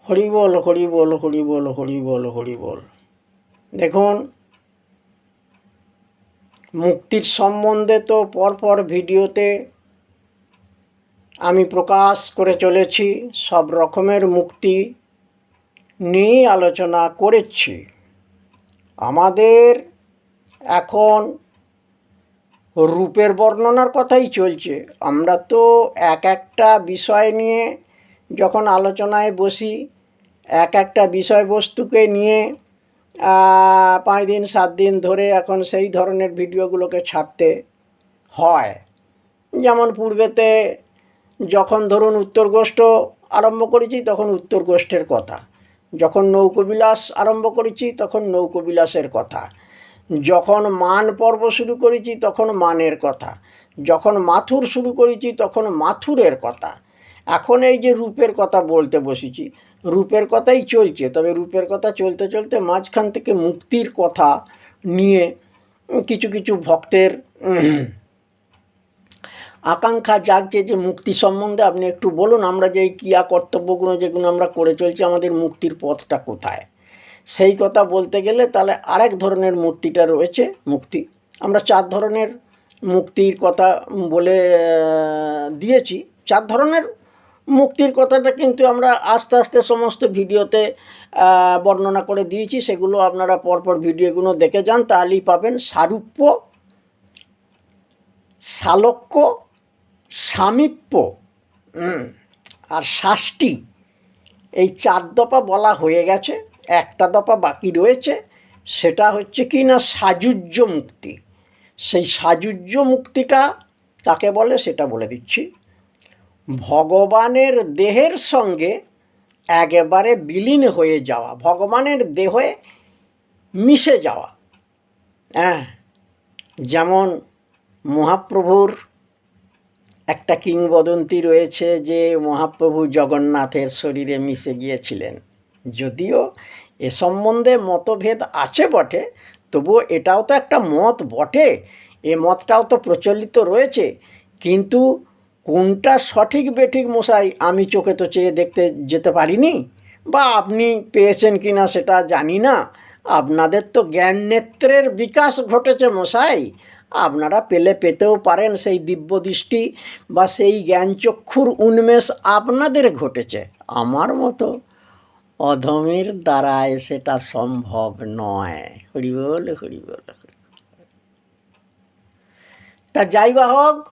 হরি বল হরি বল হরি বল হরি বল হরি বল। দেখুন, মুক্তির সম্বন্ধে তো পরপর ভিডিওতে আমি প্রকাশ করে চলেছি, সব রকমের মুক্তি নিয়ে আলোচনা করেছি। আমাদের এখন রূপের বর্ণনার কথাই চলছে। আমরা তো এক একটা বিষয় নিয়ে যখন আলোচনায় বসি, এক একটা বিষয়বস্তুকে নিয়ে 5 দিন 7 দিন ধরে এখন সেই ধরনের ভিডিওগুলোকে ছাড়তে হয়। যেমন পূর্বেতে যখন ধরুন উত্তরগোষ্ঠ আরম্ভ করেছি তখন উত্তরগোষ্ঠের কথা, যখন নৌকবিলাস আরম্ভ করেছি তখন নৌকবিলাসের কথা, যখন মান পর্ব শুরু করেছি তখন মানের কথা, যখন মাথুর শুরু করেছি তখন মাথুরের কথা। এখন এই যে রূপের কথা বলতে বসেছি, রূপের কথাই চলছে। তবে রূপের কথা চলতে চলতে মাঝখান থেকে মুক্তির কথা নিয়ে কিছু কিছু ভক্তের আকাঙ্ক্ষা জাগছে যে মুক্তি সম্বন্ধে আপনি একটু বলুন, আমরা যে এই ক্রিয়া কর্তব্যগুলো যেগুলো আমরা করে চলছি, আমাদের মুক্তির পথটা কোথায়। সেই কথা বলতে গেলে তাহলে আরেক ধরনের মুক্তিটা রয়েছে মুক্তি। আমরা 4 ধরনের মুক্তির কথা বলে দিয়েছি। 4 ধরনের মুক্তির কথাটা কিন্তু আমরা আস্তে আস্তে সমস্ত ভিডিওতে বর্ণনা করে দিয়েছি। সেগুলো আপনারা পরপর ভিডিওগুলো দেখে যান, তাহলেই পাবেন। সারূপ্য, সালোক্য, সামীপ্য আর শাষ্টি, এই 4 দফা বলা হয়ে গেছে। একটা দফা বাকি রয়েছে, সেটা হচ্ছে কি না সাযুজ্য মুক্তি। সেই সাযুজ্য মুক্তিটা কাকে বলে সেটা বলে দিচ্ছি। ভগবানের দেহের সঙ্গে একেবারে বিলীন হয়ে যাওয়া, ভগবানের দেহে মিশে যাওয়া। যেমন মহাপ্রভুর একটা কিংবদন্তি রয়েছে যে মহাপ্রভু জগন্নাথের শরীরে মিশে গিয়েছিলেন। যদিও এ সম্বন্ধে মতভেদ আছে বটে, তবুও এটাও তো একটা মত বটে, এ মতটাও তো প্রচলিত রয়েছে। কিন্তু কোনটা সঠিক বেঠিক মশাই আমি চোখে তো চেয়ে দেখতে যেতে পারিনি, বা আপনি পেয়েছেন কি না সেটা জানি না। আপনাদের তো জ্ঞান নেত্রের বিকাশ ঘটেছে মশাই, আপনারা পেতেও পারেন সেই দিব্য দৃষ্টি বা সেই জ্ঞানচক্ষুর উন্মেষ আপনাদের ঘটেছে। আমার মতো অধমের দ্বারায় সেটা সম্ভব নয়। হরি বল হরি বল। তা যাই বা হোক,